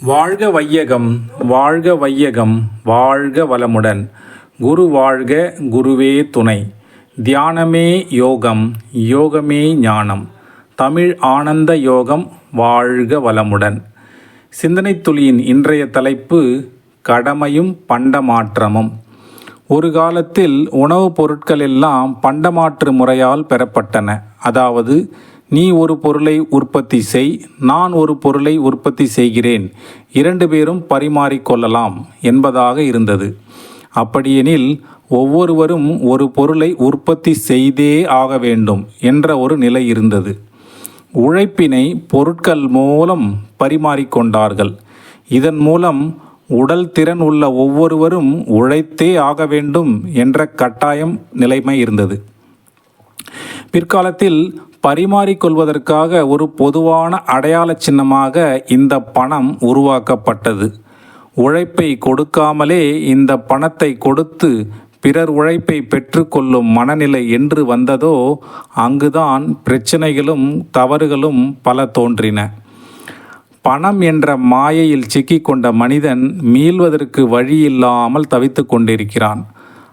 வாழ்க வையகம், வாழ்க வையகம், வாழ்க வளமுடன். குரு வாழ்க, குருவே துணை. தியானமே யோகம், யோகமே ஞானம். தமிழ் ஆனந்த யோகம். வாழ்க வளமுடன். சிந்தனை துளியின் இன்றைய தலைப்பு கடமையும் பண்டமாற்றமும். ஒரு காலத்தில் உணவுப் பொருட்கள் எல்லாம் பண்டமாற்று முறையால் பெறப்பட்டன. அதாவது, நீ ஒரு பொருளை உற்பத்தி செய், நான் ஒரு பொருளை உற்பத்தி செய்கிறேன், இரண்டு பேரும் பரிமாறிக்கொள்ளலாம் என்பதாக இருந்தது. அப்படியெனில் ஒவ்வொருவரும் ஒரு பொருளை உற்பத்தி செய்தே ஆக வேண்டும் என்ற ஒரு நிலை இருந்தது. உழைப்பினை பொருட்கள் மூலம் பரிமாறிக்கொண்டார்கள். இதன் மூலம் உடல் திறன் உள்ள ஒவ்வொருவரும் உழைத்தே ஆக வேண்டும் என்ற கட்டாயம் நிலைமை இருந்தது. பிற்காலத்தில் பரிமாறிக்கொள்வதற்காக ஒரு பொதுவான அடையாள சின்னமாக இந்த பணம் உருவாக்கப்பட்டது. உழைப்பை கொடுக்காமலே இந்த பணத்தை கொடுத்து பிறர் உழைப்பை பெற்றுக்கொள்ளும் மனநிலை என்று வந்ததோ, அங்குதான் பிரச்சனைகளும் தவறுகளும் பல தோன்றின. பணம் என்ற மாயையில் சிக்கிக்கொண்ட மனிதன் மீள்வதற்கு வழியில்லாமல் தவித்து கொண்டிருக்கிறான்.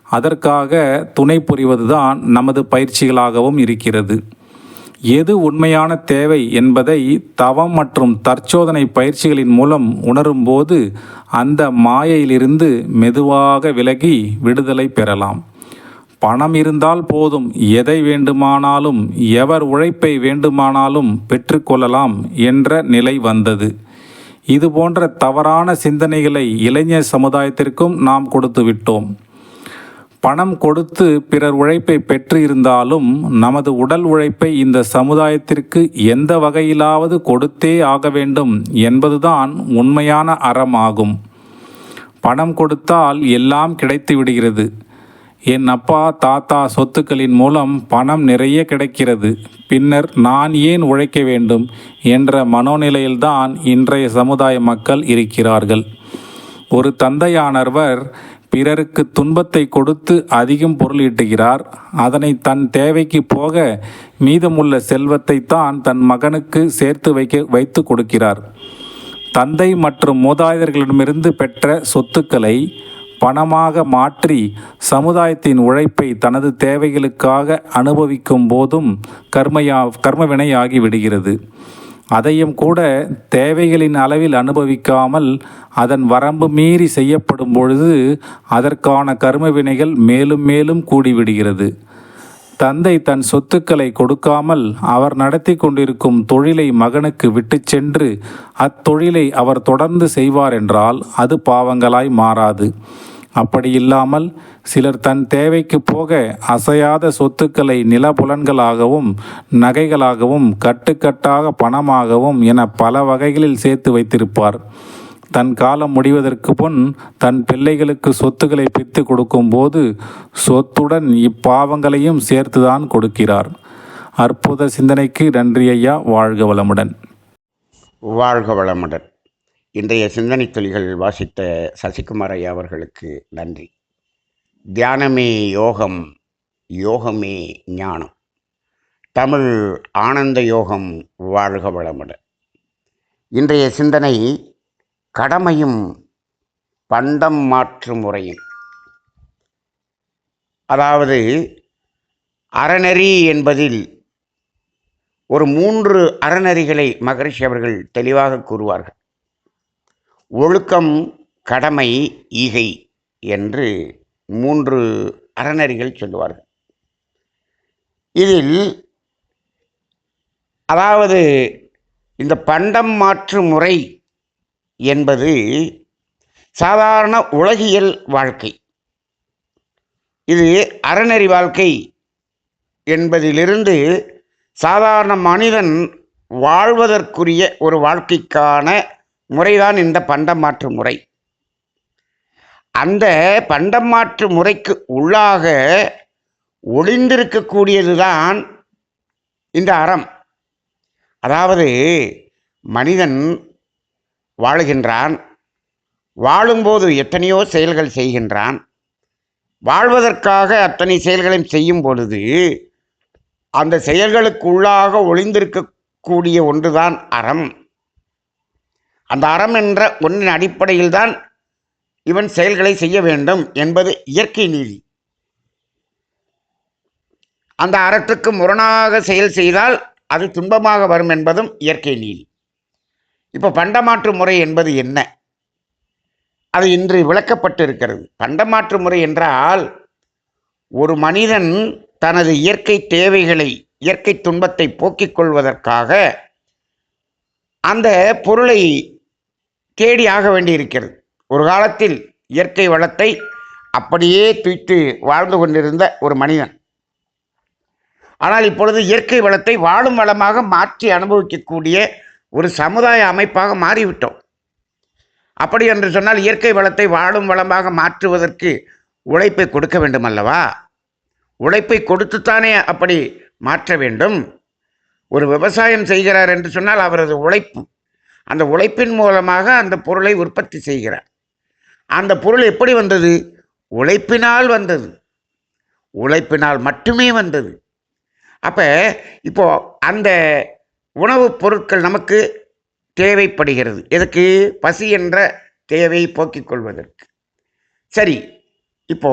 அதற்காக துணை புரிவதுதான் நமது பயிற்சிகளாகவும் இருக்கிறது. எது உண்மையான தேவை என்பதை தவம் மற்றும் தற்சோதனை பயிற்சிகளின் மூலம் உணரும்போது அந்த மாயையிலிருந்து மெதுவாக விலகி விடுதலை பெறலாம். பணம் இருந்தால் போதும், எதை வேண்டுமானாலும் எவர் உழைப்பை வேண்டுமானாலும் பெற்றுக்கொள்ளலாம் என்ற நிலை வந்தது. இதுபோன்ற தவறான சிந்தனைகளை இளைஞர் சமுதாயத்திற்கும் நாம் கொடுத்து விட்டோம். பணம் கொடுத்து பிறர் உழைப்பை பெற்று இருந்தாலும் நமது உடல் உழைப்பை இந்த சமுதாயத்திற்கு எந்த வகையிலாவது கொடுத்தே ஆக வேண்டும் என்பதுதான் உண்மையான அறம் ஆகும். பணம் கொடுத்தால் எல்லாம் கிடைத்து விடுகிறது. என் அப்பா தாத்தா சொத்துக்களின் மூலம் பணம் நிறைய கிடைக்கிறது, பின்னர் நான் ஏன் உழைக்க வேண்டும் என்ற மனோநிலையில்தான் இன்றைய சமுதாய மக்கள் இருக்கிறார்கள். ஒரு தந்தையானவர் பிறருக்கு துன்பத்தை கொடுத்து அதிகம் பொருள் ஈட்டுகிறார். அதனை தன் தேவைக்கு போக மீதமுள்ள செல்வத்தை தான் தன் மகனுக்கு சேர்த்து வைத்து கொடுக்கிறார். தந்தை மற்றும் மூதாதையர்களிடமிருந்து பெற்ற சொத்துக்களை பணமாக மாற்றி சமுதாயத்தின் உழைப்பை தனது தேவைகளுக்காக அனுபவிக்கும் போதும் கர்மவினையாகி விடுகிறது. அதையும் கூட தேவைகளின் அளவில் அனுபவிக்காமல் அதன் வரம்பு மீறி செய்யப்படும் பொழுது அதற்கான கர்ம வினைகள் மேலும் மேலும் கூடிவிடுகிறது. தந்தை தன் சொத்துக்களை கொடுக்காமல் அவர் நடத்தி கொண்டிருக்கும் தொழிலை மகனுக்கு விட்டு சென்று அத்தொழிலை அவர் தொடர்ந்து செய்வார் என்றால் அது பாவங்களாய் மாறாது. அப்படி இல்லாமல் சிலர் தன் தேவைக்கு போக அசையாத சொத்துக்களை நிலபுலன்களாகவும் நகைகளாகவும் கட்டுக்கட்டாக பணமாகவும் என பல வகைகளில் சேர்த்து வைத்திருப்பார். தன் காலம் முடிவதற்கு முன் தன் பிள்ளைகளுக்கு சொத்துக்களை பிரித்து கொடுக்கும்போது சொத்துடன் இப்பாவங்களையும் சேர்த்துதான் கொடுக்கிறார். அற்புத சிந்தனைக்கு நன்றி ஐயா. வாழ்க வளமுடன். வாழ்க வளமுடன். இன்றைய சிந்தனை துளிகள் வாசித்த சசிகுமார் ஐயா அவர்களுக்கு நன்றி. தியானமே யோகம், யோகமே ஞானம். தமிழ் ஆனந்த யோகம். வாழ்க வளமுடன். இன்றைய சிந்தனை கடமையும் பண்டம் மாற்று முறையும். அதாவது, அறநெறி என்பதில் ஒரு 3 அறநெறிகளை மகரிஷி அவர்கள் தெளிவாக கூறுவார்கள். ஒழுக்கம், கடமை, ஈகை என்று 3 அறநெறிகள் சொல்லுவார்கள். இதில் அதாவது இந்த பண்டம் மாற்று முறை என்பது சாதாரண உலகியல் வாழ்க்கை. இது அறநெறி வாழ்க்கை என்பதிலிருந்து சாதாரண மனிதன் வாழ்வதற்குரிய ஒரு வாழ்க்கைக்கான முறைதான் இந்த பண்டம் மாற்று முறை. அந்த பண்டம் மாற்று முறைக்கு உள்ளாக ஒளிந்திருக்கக்கூடியதுதான் இந்த அறம். அதாவது, மனிதன் வாழுகின்றான், வாழும்போது எத்தனையோ செயல்கள் செய்கின்றான். வாழ்வதற்காக அத்தனை செயல்களையும் செய்யும் பொழுது அந்த செயல்களுக்கு உள்ளாக ஒளிந்திருக்கக்கூடிய ஒன்றுதான் அறம். அந்த அறம் என்ற ஒன்றின் அடிப்படையில் தான் இவன் செயல்களை செய்ய வேண்டும் என்பது இயற்கை நீதி. அந்த அறத்துக்கு முரணாக செயல் செய்தால் அது துன்பமாக வரும் என்பதும் இயற்கை நீதி. இப்போ பண்டமாற்று முறை என்பது என்ன? அது இன்று விளக்கப்பட்டு இருக்கிறது. பண்டமாற்று முறை என்றால் ஒரு மனிதன் தனது இயற்கை தேவைகளை, இயற்கை துன்பத்தை போக்கிக் கொள்வதற்காக அந்த பொருளை தேடி ஆக வேண்டியிருக்கிறது. ஒரு காலத்தில் இயற்கை வளத்தை அப்படியே தூய்த்து வாழ்ந்து கொண்டிருந்த ஒரு மனிதன், ஆனால் இப்பொழுது இயற்கை வளத்தை வாழும் வளமாக மாற்றி அனுபவிக்கக்கூடிய ஒரு சமுதாய அமைப்பாக மாறிவிட்டோம். அப்படி என்று சொன்னால் இயற்கை வளத்தை வாழும் வளமாக மாற்றுவதற்கு உழைப்பை கொடுக்க வேண்டும் அல்லவா? உழைப்பை கொடுத்துத்தானே அப்படி மாற்ற வேண்டும். ஒரு விவசாயம் செய்கிறார் என்று சொன்னால் அவரது உழைப்பு, அந்த உழைப்பின் மூலமாக அந்த பொருளை உற்பத்தி செய்கிறார். அந்த பொருள் எப்படி வந்தது? உழைப்பினால் வந்தது, உழைப்பினால் மட்டுமே வந்தது. அப்போ இப்போ அந்த உணவுப் பொருட்கள் நமக்கு தேவைப்படுகிறது. எதுக்கு? பசி என்ற தேவையை போக்கிக் கொள்வதற்கு. சரி, இப்போ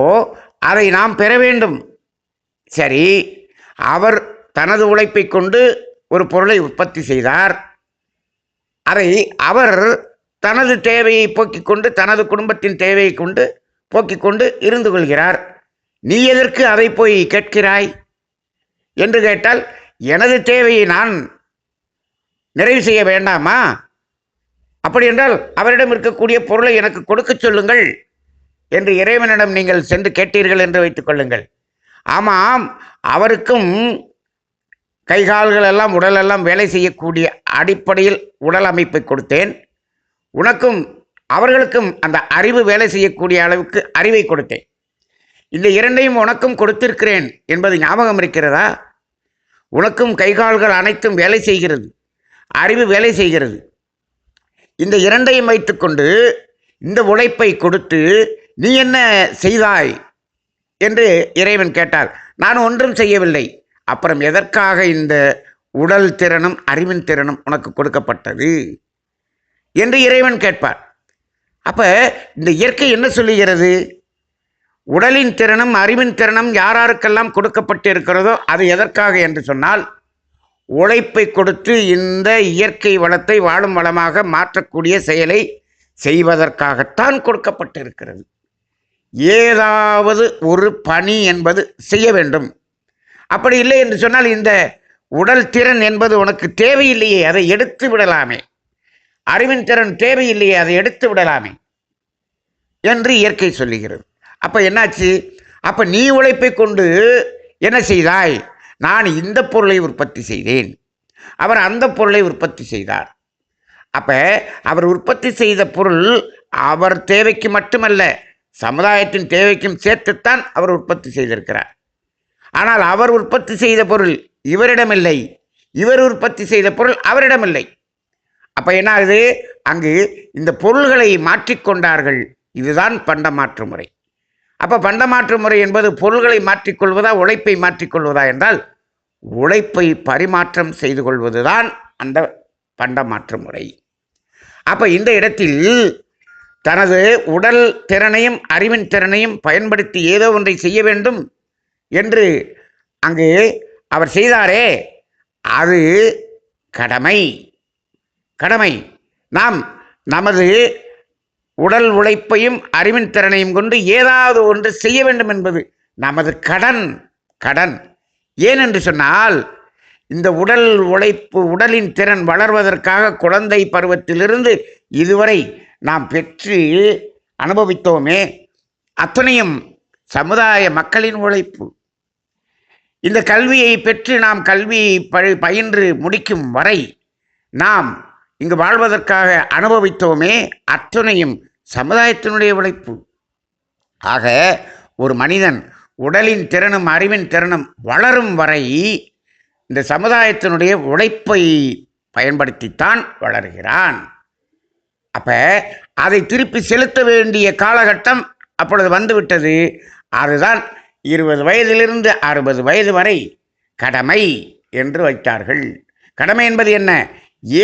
அதை நாம் பெற வேண்டும். சரி, அவர் தனது உழைப்பை கொண்டு ஒரு பொருளை உற்பத்தி செய்தார். அதை அவர் தனது தேவையை போக்கிக் கொண்டு, தனது குடும்பத்தின் தேவையை கொண்டு போக்கிக் கொண்டு இருந்து கொள்கிறார். நீ எதற்கு அதை போய் கேட்கிறாய் என்று கேட்டால், எனது தேவையை நான் நிறைவு செய்ய வேண்டாமா? அப்படி என்றால் அவரிடம் இருக்கக்கூடிய பொருளை எனக்கு கொடுக்க சொல்லுங்கள் என்று இறைவனிடம் நீங்கள் சென்று கேட்டீர்கள் என்று வைத்துக் கொள்ளுங்கள். ஆமாம், அவருக்கும் கைகால்கள் எல்லாம் உடலெல்லாம் வேலை செய்யக்கூடிய அடிப்படையில் உடல் அமைப்பை கொடுத்தேன். உனக்கும் அவர்களுக்கும் அந்த அறிவு வேலை செய்யக்கூடிய அளவுக்கு அறிவை கொடுத்தேன். இந்த இரண்டையும் உனக்கும் கொடுத்திருக்கிறேன் என்பது ஞாபகம் இருக்கிறதா? உனக்கும் கைகால்கள் அனைத்தும் வேலை செய்கிறது, அறிவு வேலை செய்கிறது. இந்த இரண்டையும் வைத்துக்கொண்டு இந்த உழைப்பை கொடுத்து நீ என்ன செய்தாய் என்று இறைவன் கேட்டார். நான் ஒன்றும் செய்யவில்லை. அப்புறம் எதற்காக இந்த உடல் திறனும் அறிவின் திறனும் உனக்கு கொடுக்கப்பட்டது என்று இறைவன் கேட்பார். அப்ப இந்த இயற்கை என்ன சொல்லுகிறது? உடலின் திறனும் அறிவின் திறனும் யாராருக்கெல்லாம் கொடுக்கப்பட்டு இருக்கிறதோ அது எதற்காக என்று சொன்னால், உழைப்பை கொடுத்து இந்த இயற்கை வளத்தை வாழும் வளமாக மாற்றக்கூடிய செயலை செய்வதற்காகத்தான் கொடுக்கப்பட்டு இருக்கிறது. ஏதாவது ஒரு பணி என்பது செய்ய வேண்டும். அப்படி இல்லை என்று சொன்னால் இந்த உடல் திறன் என்பது உனக்கு தேவையில்லையே, அதை எடுத்து விடலாமே. அறிவின் திறன் தேவையில்லையே, அதை எடுத்து விடலாமே என்று இயற்கை சொல்லுகிறது. அப்ப என்னாச்சு? அப்ப நீ உழைப்பை கொண்டு என்ன செய்தாய்? நான் இந்த பொருளை உற்பத்தி செய்தேன், அவர் அந்த பொருளை உற்பத்தி செய்தார். அப்ப அவர் உற்பத்தி செய்த பொருள் அவர் தேவைக்கு மட்டுமல்ல, சமுதாயத்தின் தேவைக்கும் சேர்த்துத்தான் அவர் உற்பத்தி செய்திருக்கிறார். ஆனால் அவர் உற்பத்தி செய்த பொருள் இவரிடமில்லை, இவர் உற்பத்தி செய்த பொருள் அவரிடமில்லை. அப்ப என்ன ஆகுது? அங்கு இந்த பொருள்களை மாற்றிக்கொண்டார்கள். இதுதான் பண்டமாற்று முறை. அப்ப பண்டமாற்று முறை என்பது பொருள்களை மாற்றிக்கொள்வதா, உழைப்பை மாற்றிக்கொள்வதா என்றால், உழைப்பை பரிமாற்றம் செய்து கொள்வதுதான் அந்த பண்டமாற்று முறை. அப்ப இந்த இடத்தில் தனது உடல் திறனையும் அறிவின் திறனையும் பயன்படுத்தி ஏதோ ஒன்றை செய்ய வேண்டும் என்று அங்கு அவர் செய்தாரே, அது கடமை. கடமை. நாம் நமது உடல் உழைப்பையும் அறிவின் திறனையும் கொண்டு ஏதாவது ஒன்று செய்ய வேண்டும் என்பது நமது கடன். கடன் ஏன் என்று சொன்னால், இந்த உடல் உழைப்பு, உடலின் திறன் வளர்வதற்காக குழந்தை பருவத்திலிருந்து இதுவரை நாம் பெற்று அனுபவித்தோமே, அத்தனையும் சமுதாய மக்களின் உழைப்பு. இந்த கல்வியை பெற்று நாம் கல்வியை பயின்று முடிக்கும் வரை நாம் இங்கு வாழ்வதற்காக அனுபவித்தோமே, அத்தனையும் சமுதாயத்தினுடைய உழைப்பு. ஆக ஒரு மனிதன் உடலின் திறனும் அறிவின் திறனும் வளரும் வரை இந்த சமுதாயத்தினுடைய உழைப்பை பயன்படுத்தித்தான் வளர்கிறான். அப்ப அதை திருப்பி செலுத்த வேண்டிய காலகட்டம் அப்பொழுது வந்துவிட்டது. அதுதான் 20 வயதிலிருந்து 60 வயது வரை கடமை என்று வைத்தார்கள். கடமை என்பது என்ன?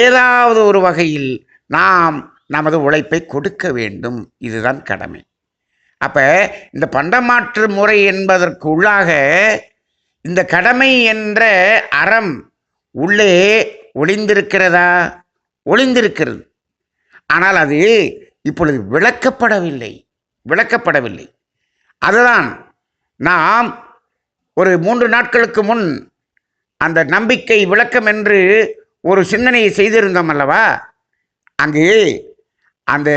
ஏதாவது ஒரு வகையில் நாம் நமது உழைப்பை கொடுக்க வேண்டும். இதுதான் கடமை. அப்போ இந்த பண்டமாற்று முறை என்பதற்கு உள்ளாக இந்த கடமை என்ற அறம் உள்ளே ஒளிந்திருக்கிறதா? ஒளிந்திருக்கிறது. ஆனால் அது இப்பொழுது விளக்கப்படவில்லை. அதுதான் நாம் ஒரு 3 நாட்களுக்கு முன் அந்த நம்பிக்கை விளக்கம் என்று ஒரு சிந்தனையை செய்திருந்தோம் அல்லவா? அங்கு அந்த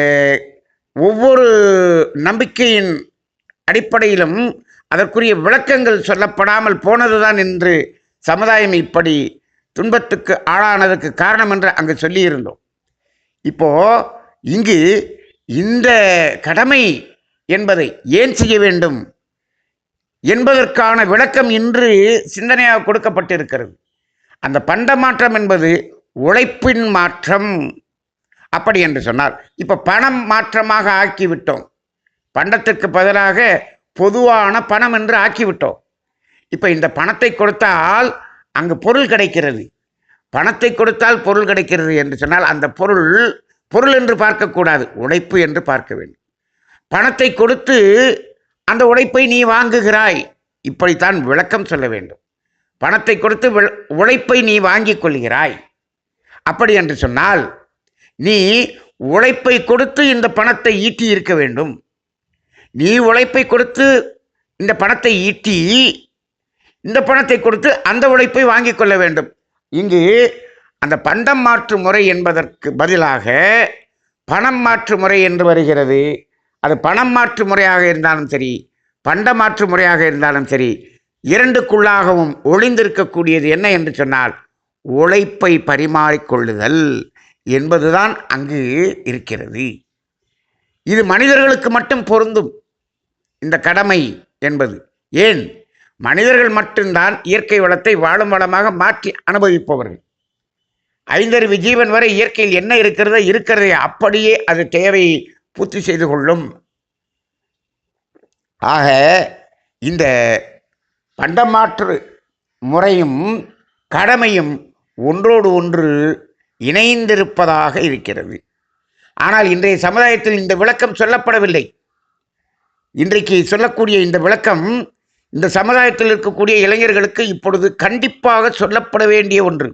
ஒவ்வொரு நம்பிக்கையின் அடிப்படையிலும் அதற்குரிய விளக்கங்கள் சொல்லப்படாமல் போனதுதான் என்று சமுதாயம் இப்படி துன்பத்துக்கு ஆளானதுக்கு காரணம் என்று அங்கு சொல்லியிருந்தோம். இப்போ இங்கு இந்த கடமை என்பதை ஏன் செய்ய வேண்டும் என்பதற்கான விளக்கம் இன்று சிந்தனையாக கொடுக்கப்பட்டிருக்கிறது. அந்த பண்ட மாற்றம் என்பது உழைப்பின் மாற்றம். அப்படி என்று சொன்னால் இப்போ பணம் மாற்றமாக ஆக்கிவிட்டோம். பண்டத்திற்கு பதிலாக பொதுவான பணம் என்று ஆக்கிவிட்டோம். இப்போ இந்த பணத்தை கொடுத்தால் அங்கு பொருள் கிடைக்கிறது. பணத்தை கொடுத்தால் பொருள் கிடைக்கிறது என்று சொன்னால் அந்த பொருள் என்று பார்க்கக்கூடாது, உழைப்பு என்று பார்க்க வேண்டும். பணத்தை கொடுத்து அந்த உழைப்பை நீ வாங்குகிறாய், இப்படித்தான் விளக்கம் சொல்ல வேண்டும். பணத்தை கொடுத்து உழைப்பை நீ வாங்கிக் கொள்கிறாய். அப்படி என்று சொன்னால் நீ உழைப்பை கொடுத்து இந்த பணத்தை ஈட்டி இருக்க வேண்டும். நீ உழைப்பை கொடுத்து இந்த பணத்தை ஈட்டி இந்த பணத்தை கொடுத்து அந்த உழைப்பை வாங்கிக் கொள்ள வேண்டும். இங்கு அந்த பண்டம் மாற்று முறை என்பதற்கு பதிலாக பணம் மாற்று முறை என்று வருகிறது. அது பணம் மாற்று முறையாக இருந்தாலும் சரி, பண்ட மாற்று முறையாக இருந்தாலும் சரி, இரண்டுக்குள்ளாகவும் ஒளிந்திருக்கக்கூடியது என்ன என்று சொன்னால் உழைப்பை பரிமாறிக்கொள்ளுதல் என்பதுதான் அங்கு இருக்கிறது. இது மனிதர்களுக்கு மட்டும் பொருந்தும் இந்த கடமை என்பது. ஏன்? மனிதர்கள் மட்டும்தான் இயற்கை வளத்தை வாழும் வளமாக மாற்றி அனுபவிப்பவர்கள். ஐந்தறிவு ஜீவன் வரை இயற்கையில் என்ன இருக்கிறதே அப்படியே அது தேவையை பூர்த்தி செய்து கொள்ளும். ஆக இந்த பண்டமாற்று முறையும் கடமையும் ஒன்றோடு ஒன்று இணைந்திருப்பதாக இருக்கிறது. ஆனால் இன்றைய சமுதாயத்தில் இந்த விளக்கம் சொல்லப்படவில்லை. இன்றைக்கு சொல்லக்கூடிய இந்த விளக்கம் இந்த சமுதாயத்தில் இருக்கக்கூடிய இளைஞர்களுக்கு இப்பொழுது கண்டிப்பாக சொல்லப்பட வேண்டிய ஒன்று.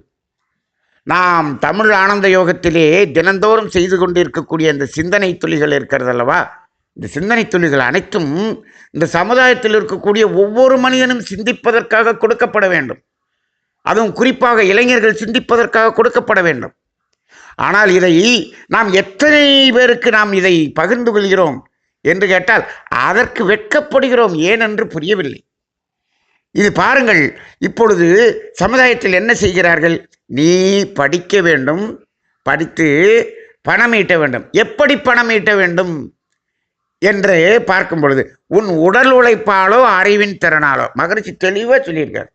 நாம் தமிழ் ஆனந்த யோகத்திலே தினந்தோறும் செய்து கொண்டிருக்கக்கூடிய இந்த சிந்தனை துளிகள் இருக்கிறது அல்லவா? இந்த சிந்தனை துளிகள் அனைத்தும் இந்த சமுதாயத்தில் இருக்கக்கூடிய ஒவ்வொரு மனிதனும் சிந்திப்பதற்காக கொடுக்கப்பட வேண்டும். அதுவும் குறிப்பாக இளைஞர்கள் சிந்திப்பதற்காக கொடுக்கப்பட வேண்டும். ஆனால் இதை நாம் எத்தனை பேருக்கு நாம் இதை பகிர்ந்து கொள்கிறோம் என்று கேட்டால் அதற்கு வெட்கப்படுகிறோம். ஏனென்று புரியவில்லை. இது பாருங்கள், இப்பொழுது சமுதாயத்தில் என்ன செய்கிறார்கள்? நீ படிக்க வேண்டும், படித்து பணம் ஈட்ட வேண்டும். எப்படி பணம் ஈட்ட வேண்டும் என்று பார்க்கும் பொழுது உன் உடல் உழைப்பாலோ அறிவின் திறனாலோ, மகரிஷி தெளிவாக சொல்லியிருக்கார்.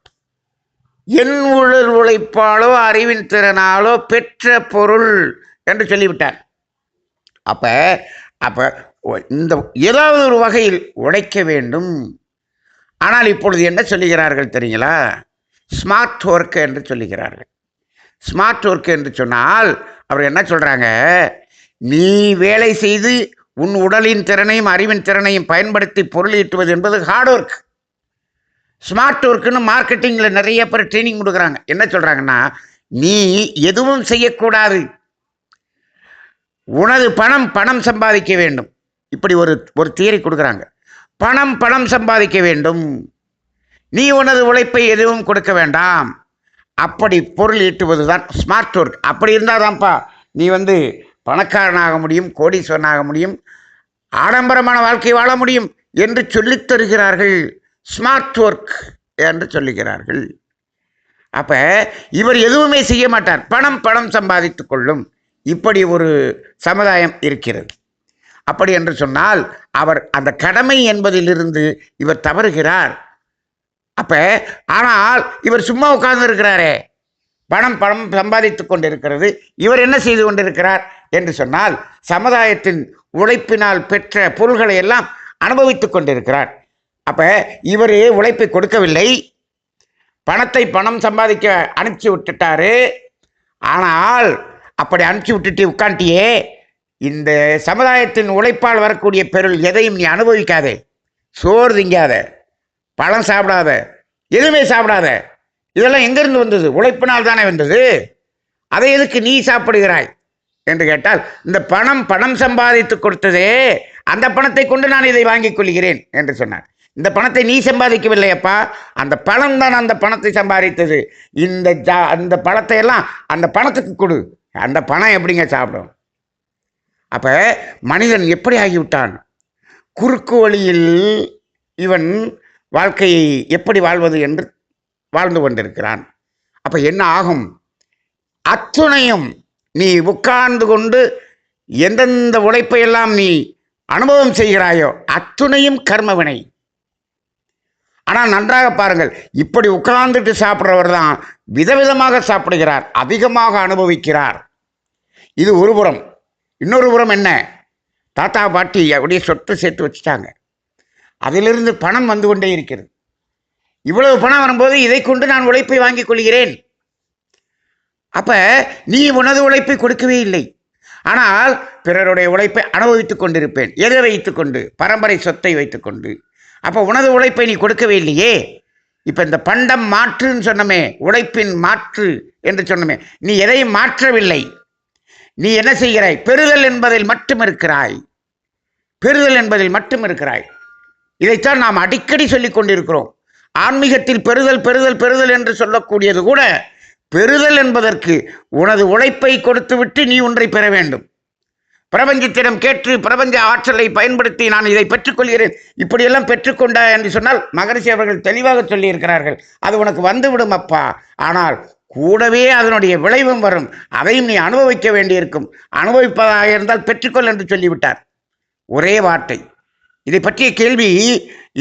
என் உடல் உழைப்பாலோ அறிவின் திறனாலோ பெற்ற பொருள் என்று சொல்லிவிட்டார். அப்ப இந்த ஏதாவது ஒரு வகையில் உழைக்க வேண்டும். ஆனால் இப்பொழுது என்ன சொல்லுகிறார்கள் தெரியுங்களா? ஸ்மார்ட் ஒர்க் என்று சொல்லுகிறார்கள். ஸ்மார்ட் ஒர்க் என்று சொன்னால் அவர் என்ன சொல்கிறாங்க? நீ வேலை செய்து உன் உடலின் திறனையும் அறிவின் திறனையும் பயன்படுத்தி பொருள் ஈட்டுவது என்பது ஹார்ட் ஒர்க். ஸ்மார்ட் ஒர்க்குன்னு மார்க்கெட்டிங்கில் நிறைய பேர் ட்ரைனிங் கொடுக்குறாங்க. என்ன சொல்கிறாங்கன்னா, நீ எதுவும் செய்யக்கூடாது, உனது பணம் சம்பாதிக்க வேண்டும். இப்படி ஒரு தியரி கொடுக்குறாங்க. பணம் சம்பாதிக்க வேண்டும், நீ உனது உழைப்பை எதுவும் கொடுக்க வேண்டாம். அப்படி பொருள் ஈட்டுவது தான் ஸ்மார்ட் ஒர்க். அப்படி இருந்தால் தான்ப்பா நீ பணக்காரனாக முடியும், கோடீஸ்வரனாக முடியும், ஆடம்பரமான வாழ்க்கை வாழ முடியும் என்று சொல்லித் தருகிறார்கள். ஸ்மார்ட் ஒர்க் என்று சொல்லுகிறார்கள். அப்போ இவர் எதுவுமே செய்ய மாட்டார், பணம் சம்பாதித்து கொள்ளும். இப்படி ஒரு சமுதாயம் இருக்கிறது. அப்படி என்று சொன்னால் அவர் அந்த கடமை என்பதிலிருந்து இவர் தவறுகிறார். ஆனால் இவர் சும்மா உட்கார்ந்து இருக்கிறாரே, பணம் சம்பாதித்து கொண்டிருக்கிறது. இவர் என்ன செய்து கொண்டிருக்கிறார் என்று சொன்னால் சமுதாயத்தின் உழைப்பினால் பெற்ற பொருள்களை எல்லாம் அனுபவித்து கொண்டிருக்கிறார். இவர் உழைப்பை கொடுக்கவில்லை, பணம் சம்பாதிக்க அனுப்பிச்சு விட்டுட்டாரு. ஆனால் அப்படி அனுப்பிச்சி விட்டுட்டு உட்காண்டியே, இந்த சமுதாயத்தின் உழைப்பால் வரக்கூடிய பொருள் எதையும் நீ அனுபவிக்காதே. சோறு திங்காத, பழம் சாப்பிடாத, எதுவுமே சாப்பிடாத. இதெல்லாம் எங்கிருந்து வந்தது? உழைப்பினால் தானே வந்தது. அதை எதுக்கு நீ சாப்பிடுகிறாய் என்று கேட்டால், இந்த பணம் சம்பாதித்து கொடுத்ததே, அந்த பணத்தை கொண்டு நான் இதை வாங்கிக் கொள்கிறேன் என்று சொன்னார். இந்த பணத்தை நீ சம்பாதிக்கவில்லையப்பா, அந்த பணம் தான் அந்த பணத்தை சம்பாதித்தது. இந்த பணத்தை எல்லாம் அந்த பணத்துக்கு கொடு. அந்த பணம் எப்படிங்க சாப்பிடும்? அப்ப மனிதன் எப்படி ஆகிவிட்டான்? குறுக்கு வழியில் இவன் வாழ்க்கையை எப்படி வாழ்வது என்று வாழ்ந்து கொண்டிருக்கிறான். அப்ப என்ன ஆகும்? அத்துணையும் நீ உட்கார்ந்து கொண்டு எந்தெந்த உழைப்பை எல்லாம் நீ அனுபவம் செய்கிறாயோ அத்துணையும் கர்மவினை. ஆனால் நன்றாக பாருங்கள், இப்படி உட்கார்ந்துட்டு சாப்பிட்றவர் தான் விதவிதமாக சாப்பிடுகிறார், அதிகமாக அனுபவிக்கிறார். இது ஒரு புறம். இன்னொரு புறம் என்ன? தாத்தா பாட்டி அப்படியே சொத்து சேர்த்து வச்சுட்டாங்க, அதிலிருந்து பணம் வந்து கொண்டே இருக்கிறது. இவ்வளவு பணம் வரும்போது இதை கொண்டு நான் உழைப்பை வாங்கிக் கொள்கிறேன். அப்ப நீ உனது உழைப்பை கொடுக்கவே இல்லை, ஆனால் பிறருடைய உழைப்பை அனுபவித்துக் கொண்டிருப்பேன். எதை வைத்துக்கொண்டு? பரம்பரை சொத்தை வைத்துக்கொண்டு. அப்போ உனது உழைப்பை நீ கொடுக்கவே இல்லையே. இப்போ இந்த பண்டம் மாற்றுன்னு சொன்னமே, உழைப்பின் மாற்று என்று சொன்னமே, நீ எதையும் மாற்றவில்லை. நீ என்ன செய்கிறாய்? பெறுதல் என்பதில் மட்டும் இருக்கிறாய். பெறுதல் என்பதில் மட்டும் இருக்கிறாய். இதைத்தான் நாம் அடிக்கடி சொல்லிக் கொண்டிருக்கிறோம். ஆன்மீகத்தில் பெறுதல் பெறுதல் பெறுதல் என்று சொல்லக்கூடியது கூட, பெறுதல் என்பதற்கு உனது உழைப்பை கொடுத்துவிட்டு நீ ஒன்றை பெற வேண்டும். பிரபஞ்சத்திடம் கேட்டு பிரபஞ்ச ஆற்றலை பயன்படுத்தி நான் இதை பெற்றுக்கொள்கிறேன், இப்படியெல்லாம் பெற்றுக்கொண்டா என்று சொன்னால் மகரிஷி அவர்கள் தெளிவாக சொல்லியிருக்கிறார்கள், அது உனக்கு வந்துவிடும் அப்பா. ஆனால் கூடவே அதனுடைய விளைவும் வரும், அதையும் நீ அனுபவிக்க வேண்டியிருக்கும். அனுபவிப்பதாக இருந்தால் பெற்றுக்கொள் என்று சொல்லிவிட்டார். ஒரே வார்த்தை. இதை பற்றிய கேள்வி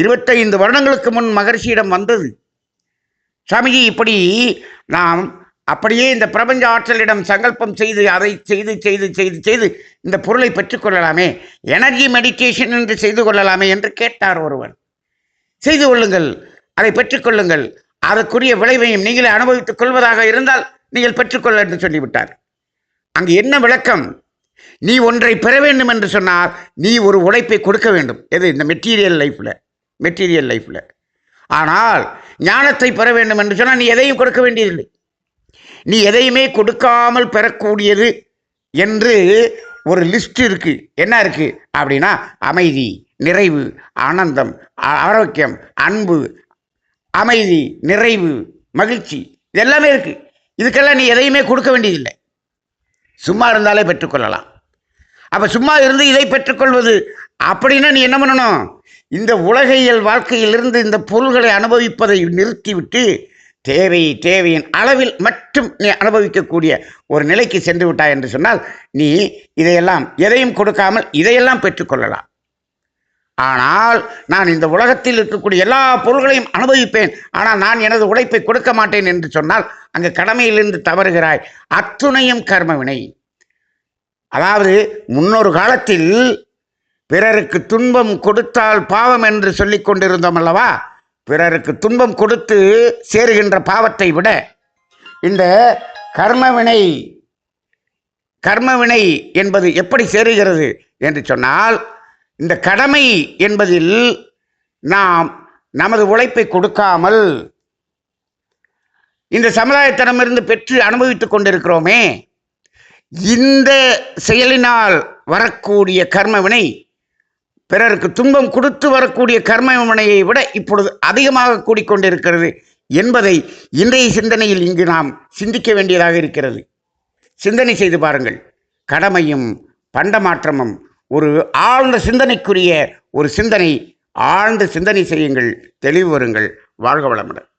25 வருடங்களுக்கு முன் மகரிஷியிடம் வந்தது. சாமிஜி, இப்படி நாம் அப்படியே இந்த பிரபஞ்ச ஆற்றலிடம் சங்கல்பம் செய்து அதை செய்து செய்து செய்து செய்து இந்த பொருளை பெற்றுக்கொள்ளலாமே, எனர்ஜி மெடிடேஷன் என்று செய்து கொள்ளலாமே என்று கேட்டார் ஒருவர். செய்து கொள்ளுங்கள், அதை பெற்றுக்கொள்ளுங்கள், அதற்குரிய விளைவையும் நீங்களே அனுபவித்துக் கொள்வதாக இருந்தால் நீங்கள் பெற்றுக்கொள்ள என்று சொல்லிவிட்டார். அங்கு என்ன விளக்கம்? நீ ஒன்றை பெற வேண்டும் என்று சொன்னால் நீ ஒரு உழைப்பை கொடுக்க வேண்டும். எது? இந்த மெட்டீரியல் லைஃப்ல. ஆனால் ஞானத்தை பெற வேண்டும் என்று சொன்னால் நீ எதையும் கொடுக்க வேண்டியதில்லை. நீ எதையுமே கொடுக்காமல் பெறக்கூடியது என்று ஒரு லிஸ்ட் இருக்கு. என்ன இருக்கு அப்படின்னா, அமைதி, நிறைவு, ஆனந்தம், ஆரோக்கியம், அன்பு, அமைதி, நிறைவு, மகிழ்ச்சி, இதெல்லாமே இருக்கு. இதுக்கெல்லாம் நீ எதையுமே கொடுக்க வேண்டியதில்லை. சும்மா இருந்தாலே பெற்றுக்கொள்ளலாம். அப்ப சும்மா இருந்து இதை பெற்றுக்கொள்வது அப்படின்னா நீ என்ன பண்ணணும்? இந்த உலகியல் வாழ்க்கையிலிருந்து இந்த பொருள்களை அனுபவிப்பதை நிறுத்திவிட்டு தேவையின் அளவில் மட்டும் நீ அனுபவிக்கக்கூடிய ஒரு நிலைக்கு சென்று விட்டாய் என்று சொன்னால் நீ இதையெல்லாம் எதையும் கொடுக்காமல் இதையெல்லாம் பெற்றுக்கொள்ளலாம். ஆனால் நான் இந்த உலகத்தில் இருக்கக்கூடிய எல்லா பொருள்களையும் அனுபவிப்பேன், ஆனால் நான் எனது உழைப்பை கொடுக்க மாட்டேன் என்று சொன்னால் அங்கு கடமையிலிருந்து தவறுகிறாய். அத்துணையும் கர்மவினை. அதாவது முன்னொரு காலத்தில் பிறருக்கு துன்பம் கொடுத்தால் பாவம் என்று சொல்லிக் கொண்டிருந்தோம் அல்லவா? பிறருக்கு துன்பம் கொடுத்து சேருகின்ற பாவத்தை விட இந்த கர்மவினை என்பது எப்படி சேருகிறது என்று சொன்னால், இந்த கடமை என்பதில் நாம் நமது உழைப்பை கொடுக்காமல் இந்த சமுதாயத்திடமிருந்து பெற்று அனுபவித்துக் கொண்டிருக்கிறோமே, இந்த செயலினால் வரக்கூடிய கர்மவினை பிறருக்கு துன்பம் கொடுத்து வரக்கூடிய கர்மவினையை விட இப்பொழுது அதிகமாக கூடிக்கொண்டிருக்கிறது என்பதை இன்றைய சிந்தனையில் இங்கு நாம் சிந்திக்க வேண்டியதாக இருக்கிறது. சிந்தனை செய்து பாருங்கள். கடமையும் பண்டமாற்றமும் ஒரு ஆழ்ந்த சிந்தனைக்குரிய ஒரு சிந்தனை. ஆழ்ந்த சிந்தனை செய்யுங்கள், தெளிவு வருங்கள். வாழ்க வளமுடன்.